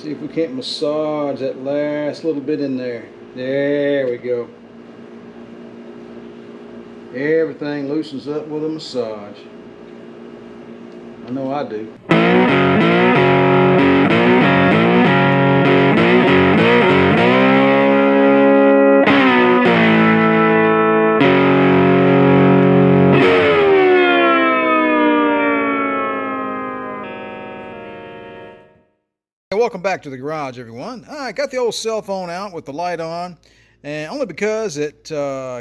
See if we can't massage that last little bit in there. There we go. Everything loosens up with a massage. I know I do. Welcome back to the garage, everyone. I got the old cell phone out with the light on, and only because it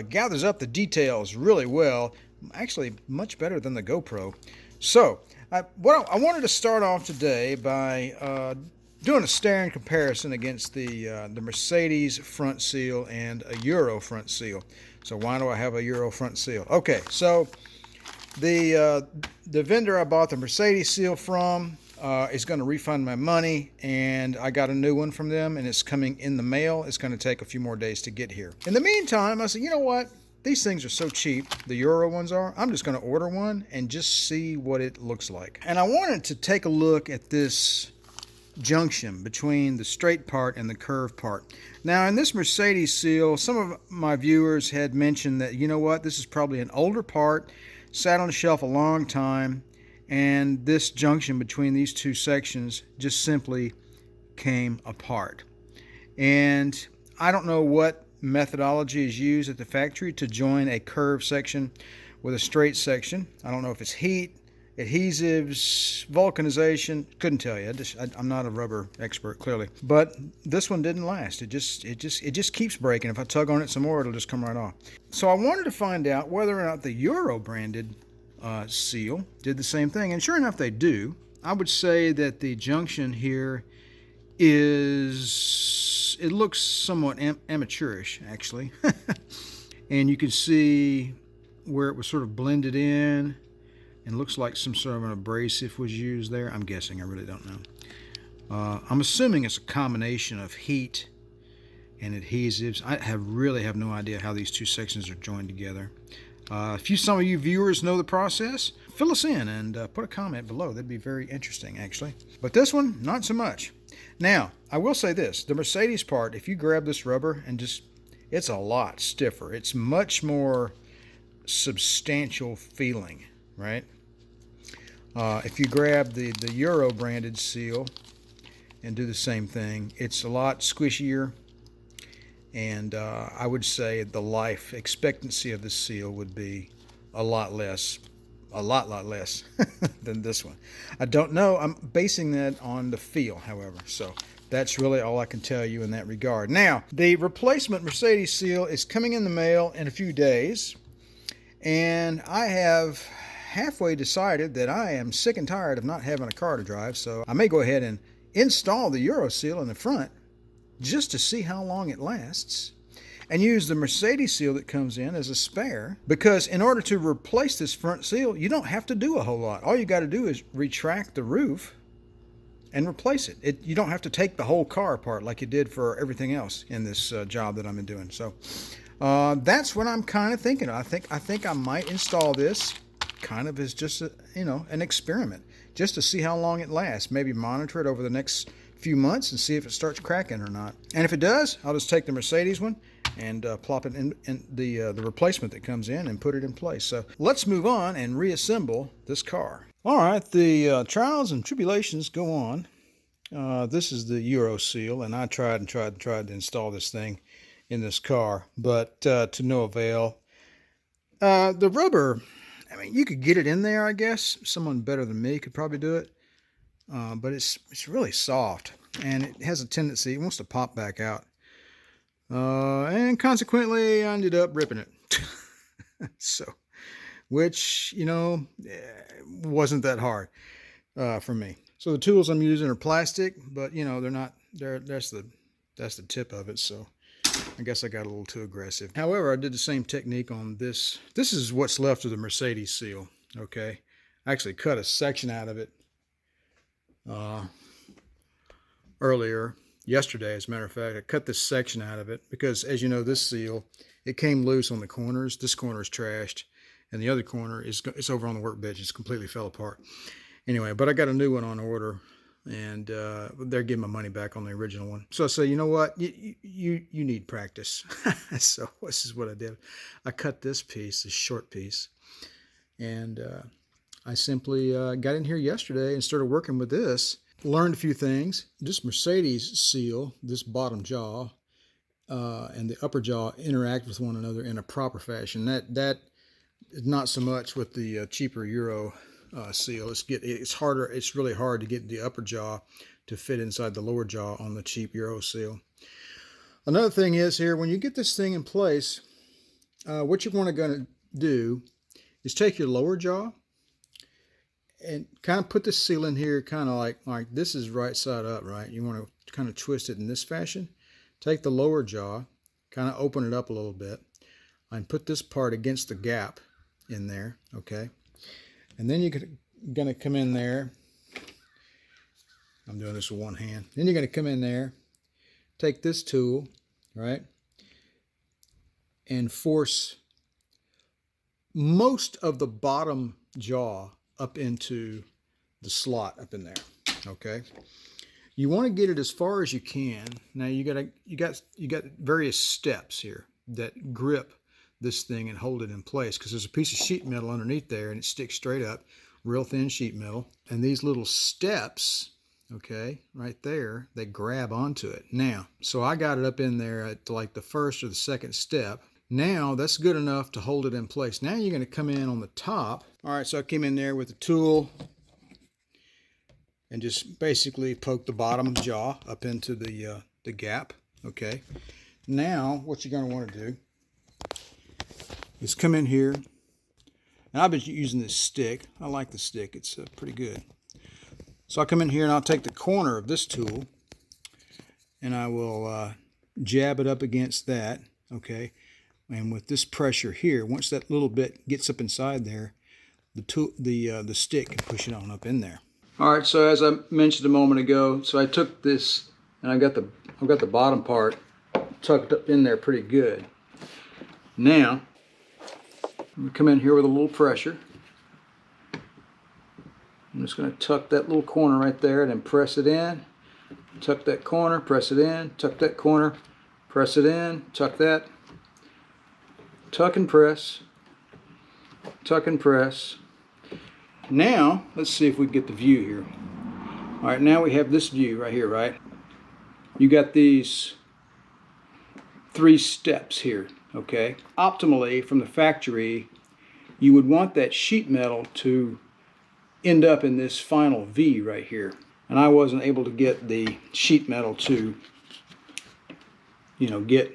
gathers up the details really well, actually much better than the GoPro. So, I wanted to start off today by doing a staring comparison against the Mercedes front seal and a Euro front seal. So why do I have a Euro front seal? Okay, so the vendor I bought the Mercedes seal from is going to refund my money, and I got a new one from them, and it's coming in the mail. It's going to take a few more days to get here. In the meantime, I said, you know what? These things are so cheap, the Euro ones are. I'm just going to order one and just see what it looks like. And I wanted to take a look at this junction between the straight part and the curved part. Now, in this Mercedes seal, some of my viewers had mentioned that, you know what, this is probably an older part, sat on the shelf a long time, and this junction between these two sections just simply came apart. And I don't know what methodology is used at the factory to join a curved section with a straight section. I don't know if it's heat, adhesives, vulcanization. Couldn't tell you. I'm not a rubber expert, clearly. But this one didn't last. It just keeps breaking. If I tug on it some more, it'll just come right off. So I wanted to find out whether or not the Euro branded seal did the same thing, and sure enough they do. I would say that the junction here it looks somewhat amateurish, actually. And you can see where it was sort of blended in, and looks like some sort of an abrasive was used there. I'm guessing, I really don't know. I'm assuming it's a combination of heat and adhesives. I really have no idea how these two sections are joined together. If some of you viewers know the process, fill us in and put a comment below. That'd be very interesting, actually. But this one, not so much. Now, I will say this. The Mercedes part, if you grab this rubber and it's a lot stiffer. It's much more substantial feeling, right? If you grab the Euro branded seal and do the same thing, it's a lot squishier. And I would say the life expectancy of the seal would be a lot less than this one. I don't know. I'm basing that on the feel, however. So that's really all I can tell you in that regard. Now, the replacement Mercedes seal is coming in the mail in a few days. And I have halfway decided that I am sick and tired of not having a car to drive. So I may go ahead and install the Euro seal in the front, just to see how long it lasts, and use the Mercedes seal that comes in as a spare, because in order to replace this front seal, you don't have to do a whole lot. All you got to do is retract the roof and replace it. You don't have to take the whole car apart like you did for everything else in this job that I'm doing. So that's what I'm kind of thinking. I think I might install this kind of as just an experiment, just to see how long it lasts. Maybe monitor it over the next few months and see if it starts cracking or not. And if it does, I'll just take the Mercedes one and plop it in the replacement that comes in and put it in place. So let's move on and reassemble this car. All right, the trials and tribulations go on. This is the Euro seal, and I tried to install this thing in this car, but to no avail. The rubber, I mean, you could get it in there, I guess. Someone better than me could probably do it. But it's really soft, and it has a tendency, it wants to pop back out. And consequently, I ended up ripping it. So, which, wasn't that hard for me. So the tools I'm using are plastic, but they're not, that's the tip of it. So I guess I got a little too aggressive. However, I did the same technique on this. This is what's left of the Mercedes seal. Okay. I actually cut a section out of it yesterday, as a matter of fact. I cut this section out of it because, as you know, this seal, it came loose on the corners. This corner is trashed, and the other corner it's over on the workbench. It's completely fell apart. Anyway, but I got a new one on order and they're giving my money back on the original one. So I say, you know what, you need practice. So this is what I did. I cut this piece, this short piece, and I simply got in here yesterday and started working with this. Learned a few things. This Mercedes seal, this bottom jaw and the upper jaw interact with one another in a proper fashion. That is not so much with the cheaper Euro seal. It's harder. It's really hard to get the upper jaw to fit inside the lower jaw on the cheap Euro seal. Another thing is here, when you get this thing in place, what you're going to do is take your lower jaw and kind of put the seal in here, kind of like this is right side up, right? You want to kind of twist it in this fashion. Take the lower jaw, kind of open it up a little bit, and put this part against the gap in there, okay? And then you're going to come in there. I'm doing this with one hand. Then you're going to come in there, take this tool, right, and force most of the bottom jaw up into the slot up in there, okay? You want to get it as far as you can. Now you got various steps here that grip this thing and hold it in place, because there's a piece of sheet metal underneath there and it sticks straight up, real thin sheet metal. And these little steps, okay, right there, they grab onto it. Now, so I got it up in there at like the first or the second step. Now that's good enough to hold it in place. Now you're going to come in on the top. All right, so I came in there with the tool and just basically poke the bottom jaw up into the gap. Okay. Now what you're going to want to do is come in here, and I've been using this stick. I like the stick. It's pretty good. So I'll come in here and I'll take the corner of this tool and I will jab it up against that. Okay. And with this pressure here, once that little bit gets up inside there, the stick can push it on up in there. All right, so as I mentioned a moment ago, so I took this and I've got the bottom part tucked up in there pretty good. Now I'm gonna come in here with a little pressure. I'm just going to tuck that little corner right there and then press it in. Tuck that corner, press it in, tuck that corner, press it in, tuck that. Tuck and press, tuck and press. Now, let's see if we can get the view here. All right, now we have this view right here, right? You got these 3 steps here, okay? Optimally, from the factory, you would want that sheet metal to end up in this final V right here. And I wasn't able to get the sheet metal to, get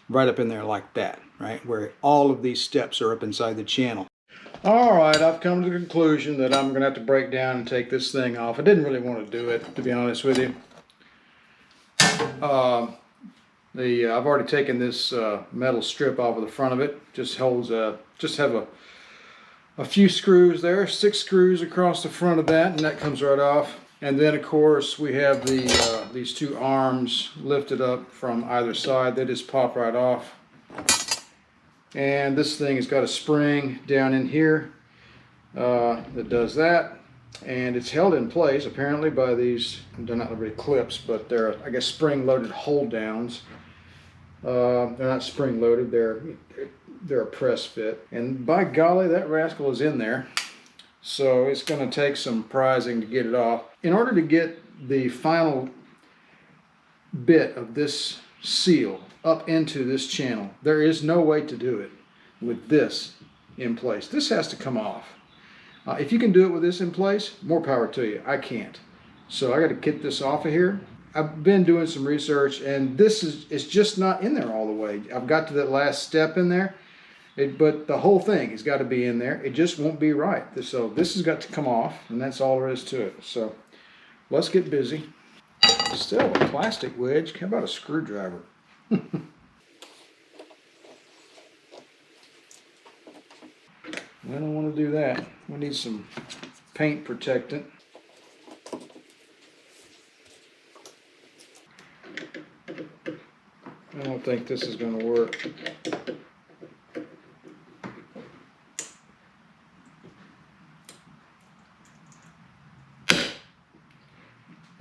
right up in there like that, right? Where all of these steps are up inside the channel. All right, I've come to the conclusion that I'm gonna have to break down and take this thing off. I didn't really want to do it, to be honest with you. I've already taken this metal strip off of the front of it. Just holds just have a few screws there, 6 screws across the front of that, and that comes right off. And then of course we have these 2 arms lifted up from either side. They just pop right off. And this thing has got a spring down in here that does that, and it's held in place apparently by these, they're not really clips, but they're, I guess, spring-loaded hold downs. They're not spring-loaded, they're a press fit, and by golly, that rascal is in there. So it's going to take some prizing to get it off. In order to get the final bit of this seal up into this channel, there is no way to do it with this in place. This has to come off. If you can do it with this in place, more power to you. I can't. So I got to get this off of here. I've been doing some research, and it's just not in there all the way. I've got to that last step in there, but the whole thing has got to be in there. It just won't be right. So this has got to come off, and that's all there is to it. So let's get busy. Still a plastic wedge. How about a screwdriver? I don't want to do that. We need some paint protectant. I don't think this is going to work.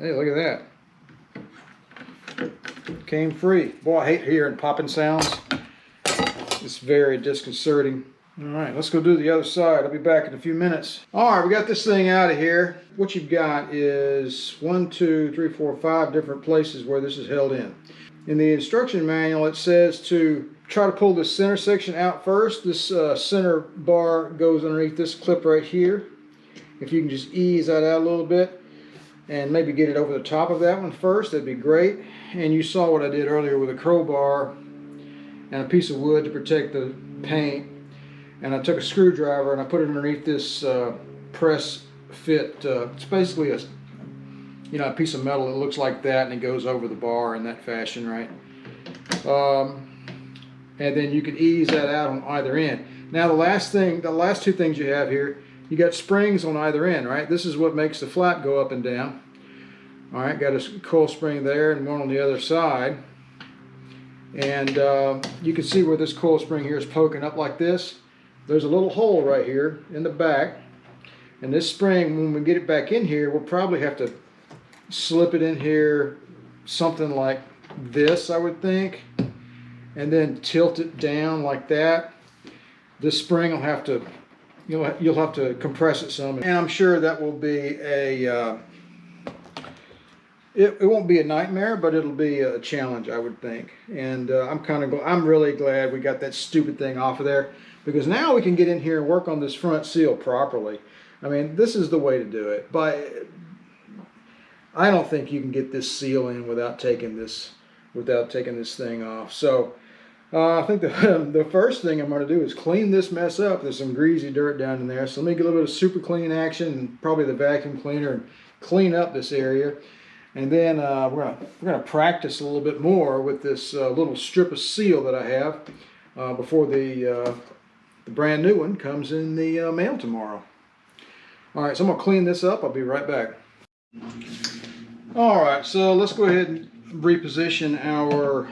Hey, look at that. Came free. Boy, I hate hearing popping sounds. It's very disconcerting. All right, let's go do the other side. I'll be back in a few minutes. All right, we got this thing out of here. What you've got is 1, 2, 3, 4, 5 different places where this is held in. In the instruction manual, it says to try to pull the center section out first. This center bar goes underneath this clip right here. If you can just ease that out a little bit and maybe get it over the top of that one first, that'd be great. And you saw what I did earlier with a crowbar and a piece of wood to protect the paint. And I took a screwdriver and I put it underneath this press fit. It's basically a piece of metal that looks like that, and it goes over the bar in that fashion, right? And then you can ease that out on either end. Now the last two things you have here, you got springs on either end, right? This is what makes the flap go up and down. All right, got a coil spring there and one on the other side. And you can see where this coil spring here is poking up like this. There's a little hole right here in the back. And this spring, when we get it back in here, we'll probably have to slip it in here something like this, I would think. And then tilt it down like that. This spring will have to, you'll have to compress it some. And I'm sure that will be a, it won't be a nightmare, but it'll be a challenge, I would think. And I'm really glad we got that stupid thing off of there, because now we can get in here and work on this front seal properly. I mean, this is the way to do it. But I don't think you can get this seal in without taking this thing off. So I think the first thing I'm going to do is clean this mess up. There's some greasy dirt down in there, so let me get a little bit of super clean action and probably the vacuum cleaner and clean up this area. And then we're gonna practice a little bit more with this little strip of seal that I have before the brand new one comes in the mail tomorrow. All right, so I'm gonna clean this up. I'll be right back. All right, so let's go ahead and reposition our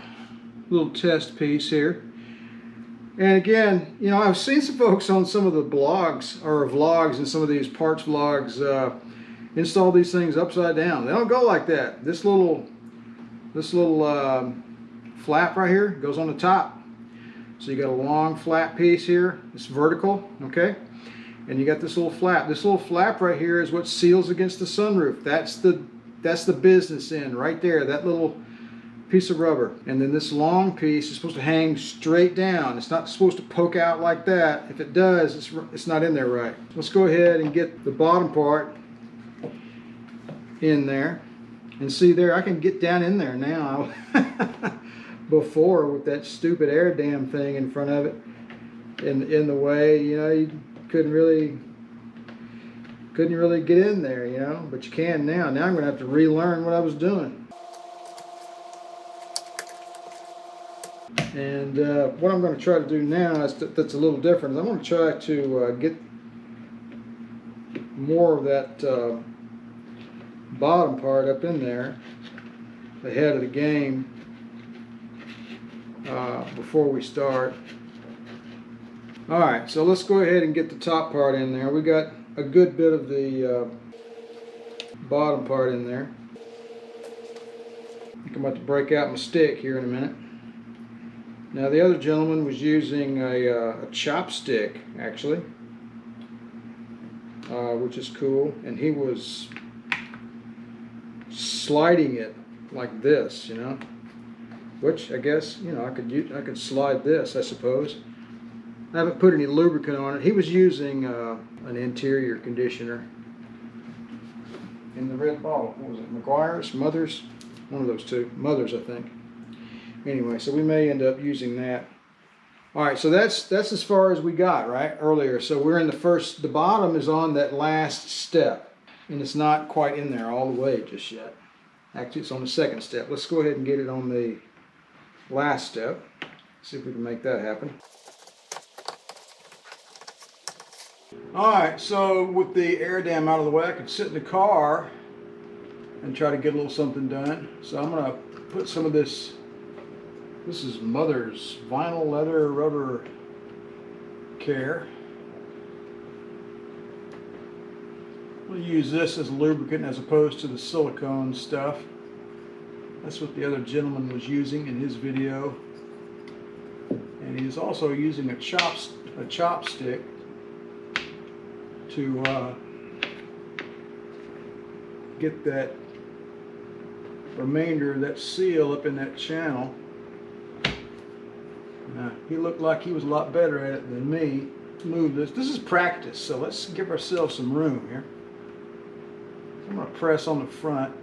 little test piece here. And again, I've seen some folks on some of the blogs or vlogs and some of these parts vlogs install these things upside down. They don't go like that. This little flap right here goes on the top. So you got a long flat piece here. It's vertical, okay? And you got this little flap. This little flap right here is what seals against the sunroof. That's the business end right there, that little piece of rubber. And then this long piece is supposed to hang straight down. It's not supposed to poke out like that. If it does, it's not in there right. Let's go ahead and get the bottom part in there. And see there, I can get down in there now. Before, with that stupid air dam thing in front of it in the way, you couldn't really get in there, but you can now. Now I'm going to have to relearn what I was doing. And what I'm going to try to do now is that's a little different. I'm going to try to get more of that bottom part up in there ahead of the game before we start. Alright, so let's go ahead and get the top part in there. We got a good bit of the bottom part in there. I'm about to break out my stick here in a minute. Now the other gentleman was using a chopstick, actually, which is cool, and he was sliding it like this, which I guess I could slide this, I suppose. I haven't put any lubricant on it. He was using an interior conditioner in the red bottle. What was it? McGuire's, Mother's, one of those two. Mother's, I think. Anyway, so we may end up using that. All right, so that's as far as we got right earlier. So we're in the bottom is on that last step, and it's not quite in there all the way just yet. Actually, it's on the second step. Let's go ahead and get it on the last step. See if we can make that happen. Alright, so with the air dam out of the way, I could sit in the car and try to get a little something done. So I'm going to put some of this is Mother's vinyl leather rubber care. We'll use this as lubricant as opposed to the silicone stuff. That's what the other gentleman was using in his video. And he's also using a chopstick to get that remainder of that seal up in that channel. Now, he looked like he was a lot better at it than me. Let's move this. This is practice, so let's give ourselves some room here. I'm going to press on the front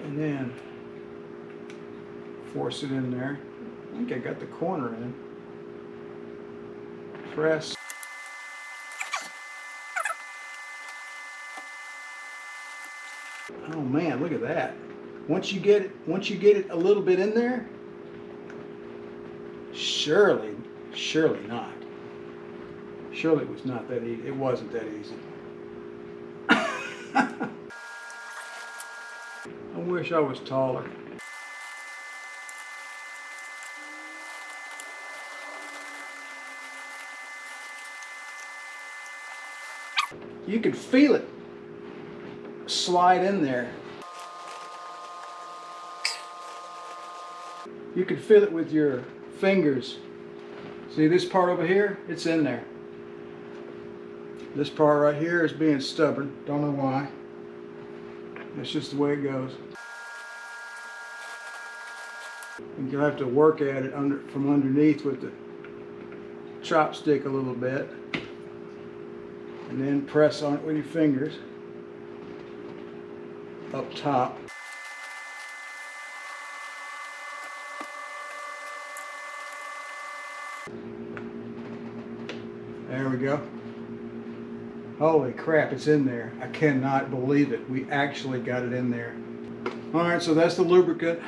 and then force it in there. I think I got the corner in. Press. Oh man, look at that. Once you get it a little bit in there, surely not. Surely it was not that easy. It wasn't that easy. I wish I was taller. You can feel it slide in there. You can feel it with your fingers. See this part over here? It's in there. This part right here is being stubborn. Don't know why. That's just the way it goes. And you'll have to work at it from underneath with the chopstick a little bit. And then press on it with your fingers up top. There we go. Holy crap, it's in there. I cannot believe it. We actually got it in there. Alright, so that's the lubricant.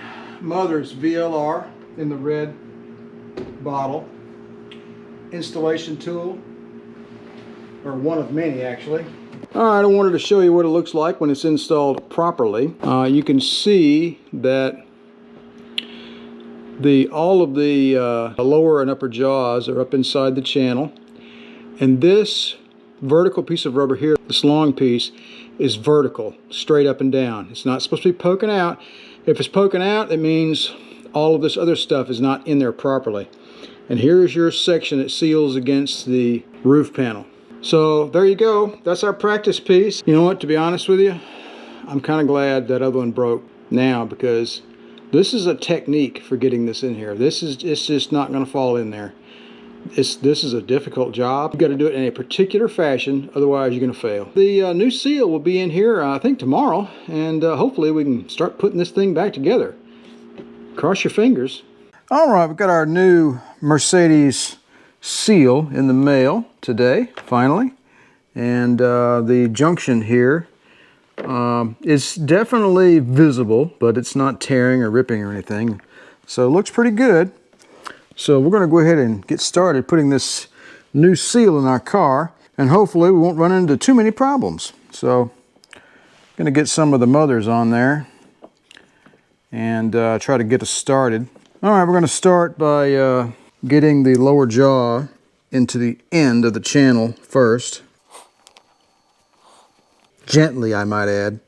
Mother's VLR in the red bottle. Installation tool, or one of many actually. Alright, I wanted to show you what it looks like when it's installed properly. You can see that all of the lower and upper jaws are up inside the channel, and this vertical piece of rubber here, this long piece, is vertical, straight up and down. It's not supposed to be poking out. If it's poking out, it means all of this other stuff is not in there properly. And here's your section that seals against the roof panel. So there you go. That's our practice piece. You know what, to be honest with you, I'm kind of glad that other one broke now, because this is a technique for getting this in here. It's just not going to fall in there. This is a difficult job. You've got to do it in a particular fashion, otherwise you're going to fail. The new seal will be in here, I think, tomorrow, and hopefully we can start putting this thing back together. Cross your fingers. All right, we've got our new Mercedes seal in the mail today, finally, and the junction here is definitely visible, but it's not tearing or ripping or anything, so it looks pretty good. So we're going to go ahead and get started putting this new seal in our car, and hopefully we won't run into too many problems. So I'm going to get some of the mothers on there and try to get us started. All right, we're going to start by getting the lower jaw into the end of the channel first. Gently, I might add.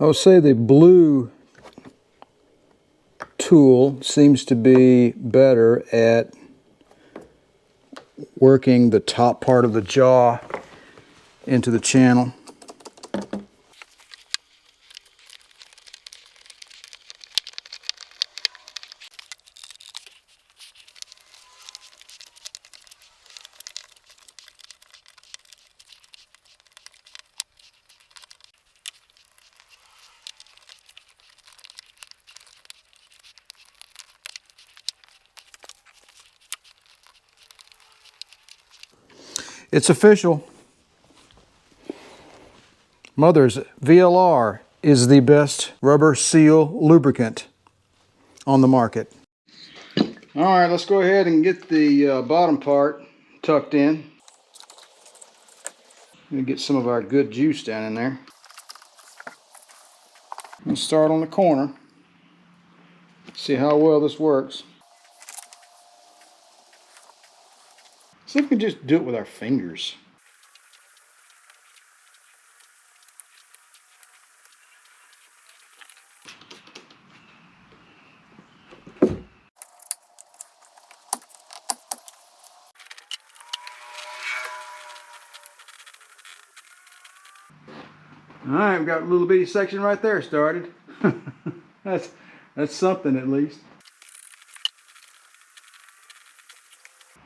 I would say the blue tool seems to be better at working the top part of the jaw into the channel. It's official. Mother's VLR is the best rubber seal lubricant on the market. All right, let's go ahead and get the bottom part tucked in. Let me get some of our good juice down in there. Let's start on the corner. See how well this works. See if we can just do it with our fingers. All right, we've got a little bitty section right there started. that's something at least.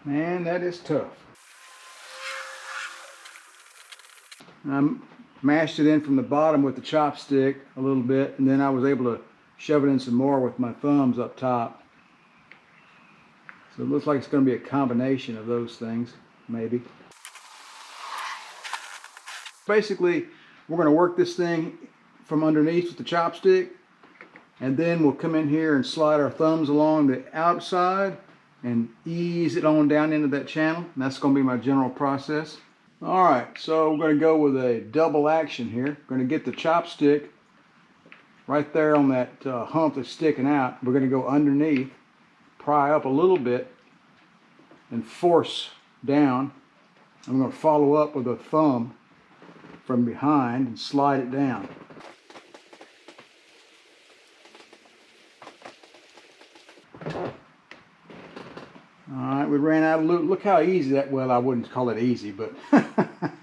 Man, that is tough. I mashed it in from the bottom with the chopstick a little bit, and then I was able to shove it in some more with my thumbs up top. So it looks like it's going to be a combination of those things, maybe. Basically, we're going to work this thing from underneath with the chopstick, and then we'll come in here and slide our thumbs along the outside and ease it on down into that channel. And that's going to be my general process. All right, so we're going to go with a double action here. We're going to get the chopstick right there on that hump that's sticking out. We're going to go underneath, pry up a little bit, and force down. I'm going to follow up with a thumb from behind and slide it down. Alright, we ran out of lube. Look how easy that, well, I wouldn't call it easy, but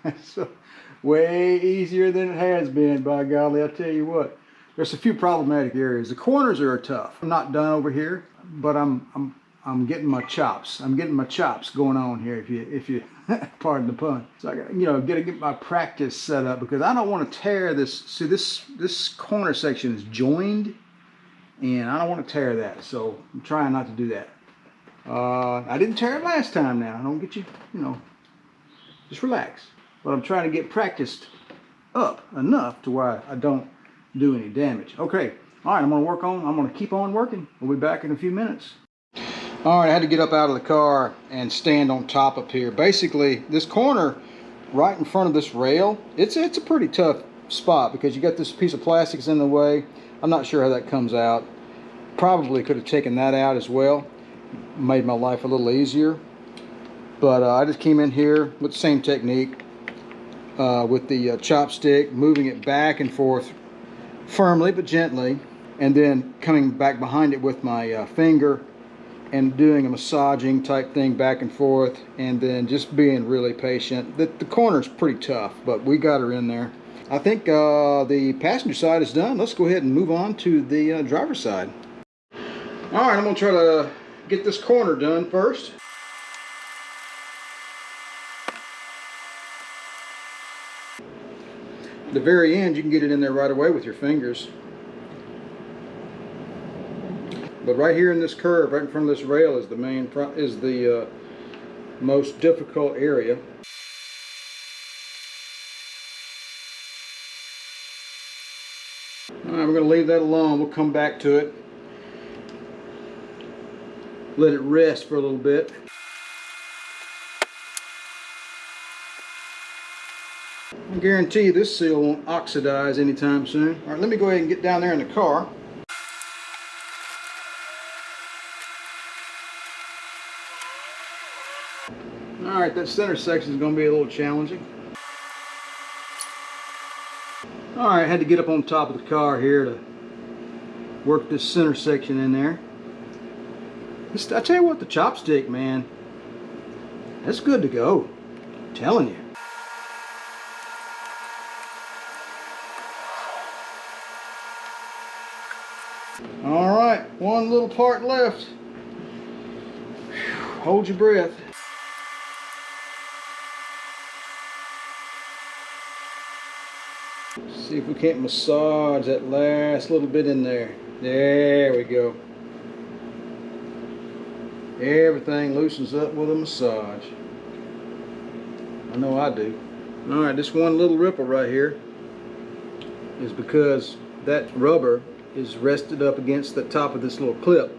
it's way easier than it has been, by golly. I'll tell you what. There's a few problematic areas. The corners are tough. I'm not done over here, but I'm getting my chops. I'm getting my chops going on here, if you pardon the pun. So I got, gotta get my practice set up, because I don't want to tear this. See, this corner section is joined, and I don't want to tear that. So I'm trying not to do that. I didn't tear it last time now. I don't get you, just relax. But I'm trying to get practiced up enough to where I don't do any damage. Okay, all right, I'm going to keep on working. We'll be back in a few minutes. All right, I had to get up out of the car and stand on top up here. Basically, this corner right in front of this rail, it's a pretty tough spot because you got this piece of plastic in the way. I'm not sure how that comes out. Probably could have taken that out as well. Made my life a little easier. But I just came in here with the same technique with the chopstick, moving it back and forth firmly but gently, and then coming back behind it with my finger and doing a massaging type thing back and forth, and then just being really patient. The corner's pretty tough, but we got her in there. I think the passenger side is done. Let's go ahead and move on to the driver's side. All right, I'm going to try to get this corner done first. At the very end, you can get it in there right away with your fingers. But right here in this curve, right in front of this rail, is the most difficult area. All right, we're going to leave that alone. We'll come back to it. Let it rest for a little bit. I guarantee you this seal won't oxidize anytime soon. All right, let me go ahead and get down there in the car. All right, that center section is going to be a little challenging. All right, I had to get up on top of the car here to work this center section in there. I tell you what, the chopstick, man, that's good to go. I'm telling you. All right, one little part left. Hold your breath. See if we can't massage that last little bit in there. There we go. Everything loosens up with a massage. I know I do. All right, this one little ripple right here. is because that rubber is rested up against the top of this little clip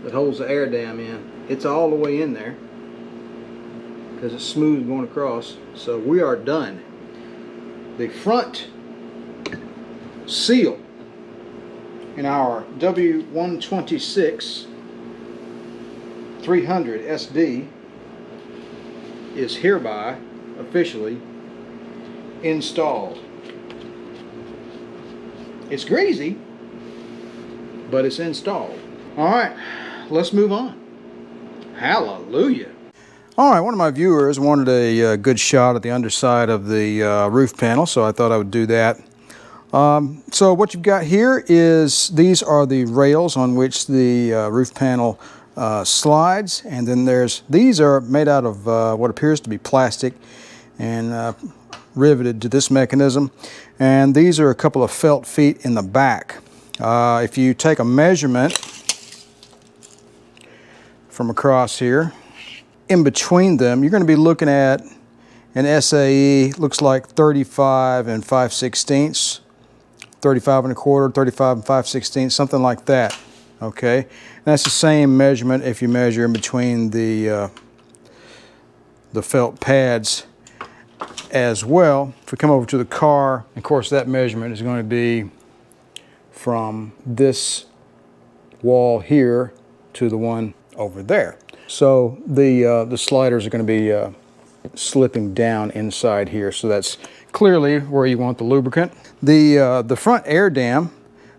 that holds the air dam in. It's all the way in there because it's smooth going across. So we are done. The front seal in our W126 300 SD is hereby officially installed. It's greasy, but it's installed. All right, let's move on. Hallelujah. All right, one of my viewers wanted a good shot at the underside of the roof panel, so I thought I would do that. So what you've got here is, these are the rails on which the roof panel slides, and then these are made out of what appears to be plastic and riveted to this mechanism, and these are a couple of felt feet in the back. If you take a measurement from across here, in between them, you're going to be looking at an SAE, looks like 35 and 5/16, 35 1/4, 35 and 5/16, something like that. Okay, and that's the same measurement if you measure in between the felt pads as well. If we come over to the car, of course that measurement is going to be from this wall here to the one over there. So the sliders are going to be slipping down inside here, so that's clearly where you want the lubricant. The front air dam,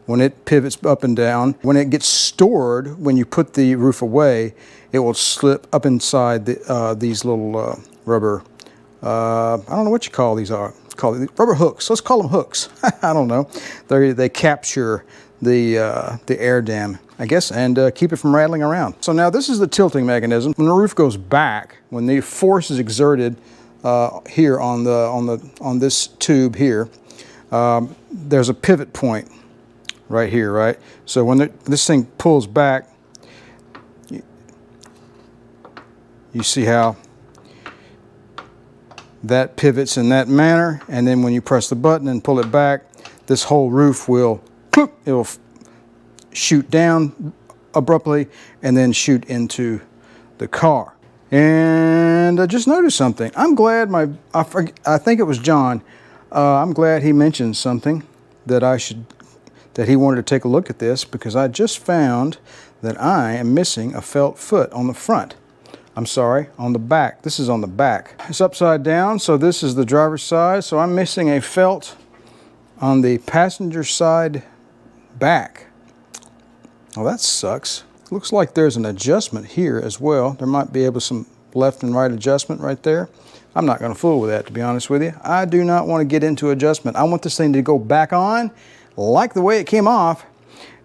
when it pivots up and down, when it gets stored, when you put the roof away, it will slip up inside these little rubber, I don't know what you call these are. Call it rubber hooks. Let's call them hooks. I don't know. They capture the air dam, I guess, and keep it from rattling around. So now this is the tilting mechanism. When the roof goes back, when the force is exerted here on this tube here, there's a pivot point right here, right? So when this thing pulls back, you see how that pivots in that manner, and then when you press the button and pull it back, this whole roof will shoot down abruptly and then shoot into the car. And I just noticed something. I'm glad I think it was John. I'm glad he mentioned something that he wanted to take a look at this, because I just found that I am missing a felt foot on the front. I'm sorry, on the back. This is on the back. It's upside down, so this is the driver's side. So I'm missing a felt on the passenger side back. Well, that sucks. Looks like there's an adjustment here as well. There might be some left and right adjustment right there. I'm not going to fool with that, to be honest with you. I do not want to get into adjustment. I want this thing to go back on like the way it came off,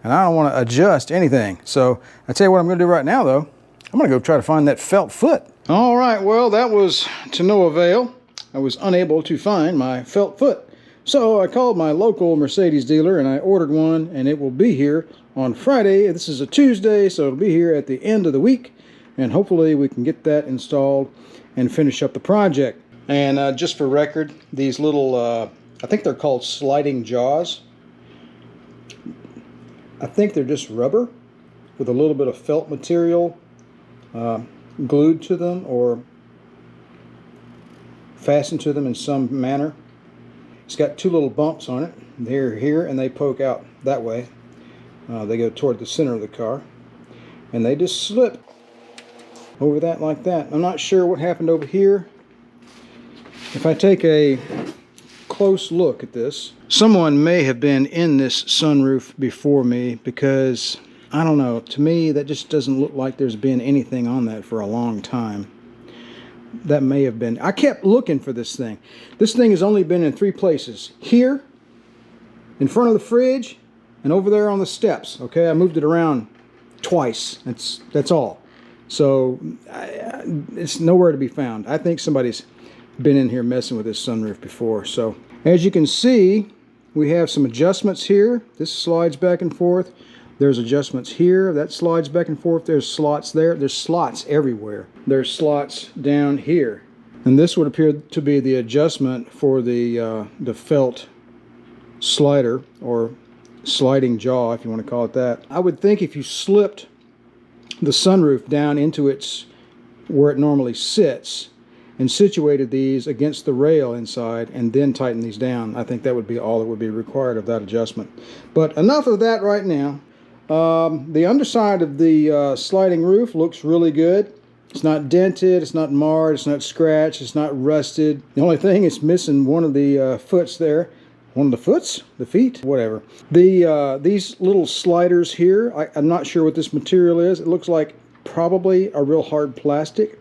and I don't want to adjust anything. So I tell you what I'm going to do right now, though. I'm going to go try to find that felt foot. All right, well, that was to no avail. I was unable to find my felt foot. So I called my local Mercedes dealer and I ordered one, and it will be here on Friday. This is a Tuesday, so it'll be here at the end of the week, and hopefully we can get that installed and finish up the project. And just for record, these little, I think they're called sliding jaws. I think they're just rubber with a little bit of felt material glued to them or fastened to them in some manner. It's got two little bumps on it. They're here and they poke out that way. They go toward the center of the car, and they just slip over that like that. I'm not sure what happened over here. If I take a close look at this, someone may have been in this sunroof before me, because I don't know, to me that just doesn't look like there's been anything on that for a long time. That may have been. I kept looking for this thing. This thing has only been in 3 places. Here, in front of the fridge, and over there on the steps. Okay, I moved it around twice. That's all. So it's nowhere to be found. I think somebody's been in here messing with this sunroof before. So as you can see, we have some adjustments here. This slides back and forth. There's adjustments here. That slides back and forth. There's slots there. There's slots everywhere. There's slots down here. And this would appear to be the adjustment for the felt slider, or sliding jaw, if you want to call it that. I would think if you slipped the sunroof down into its where it normally sits and situated these against the rail inside and then tighten these down, I think that would be all that would be required of that adjustment. But enough of that right now. The underside of the sliding roof looks really good. It's not dented, it's not marred, it's not scratched, it's not rusted. The only thing is missing one of the foots there. One of the foots? The feet? Whatever. These little sliders here, I'm not sure what this material is. It looks like probably a real hard plastic.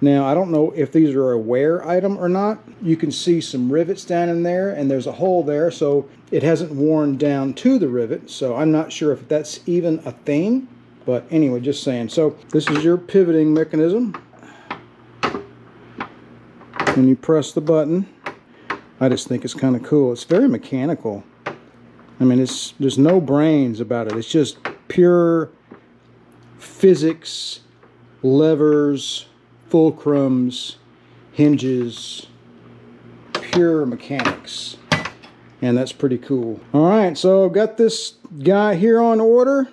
Now, I don't know if these are a wear item or not. You can see some rivets down in there, and there's a hole there, so it hasn't worn down to the rivet. So I'm not sure if that's even a thing. But anyway, just saying. So this is your pivoting mechanism. When you press the button, I just think it's kind of cool. It's very mechanical. I mean, there's no brains about it. It's just pure physics, levers, fulcrums, hinges, pure mechanics. And that's pretty cool. All right, so I've got this guy here on order.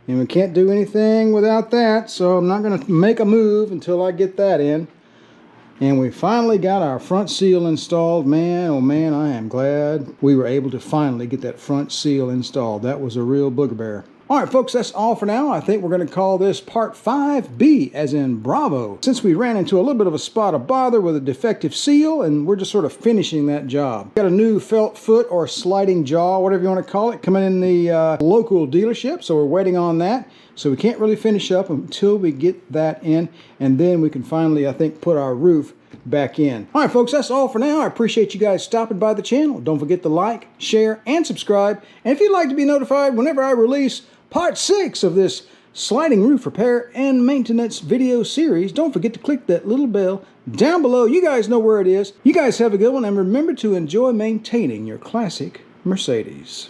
And we can't do anything without that, so I'm not going to make a move until I get that in. And we finally got our front seal installed. Man, oh man, I am glad we were able to finally get that front seal installed. That was a real bugbear. All right, folks, that's all for now. I think we're going to call this part 5B, as in Bravo. Since we ran into a little bit of a spot of bother with a defective seal, and we're just sort of finishing that job. Got a new felt foot or sliding jaw, whatever you want to call it, coming in the local dealership, so we're waiting on that. So we can't really finish up until we get that in, and then we can finally, I think, put our roof back in. All right, folks, that's all for now. I appreciate you guys stopping by the channel. Don't forget to like, share, and subscribe. And if you'd like to be notified whenever I release Part 6 of this sliding roof repair and maintenance video series, don't forget to click that little bell down below. You guys know where it is. You guys have a good one, and remember to enjoy maintaining your classic Mercedes.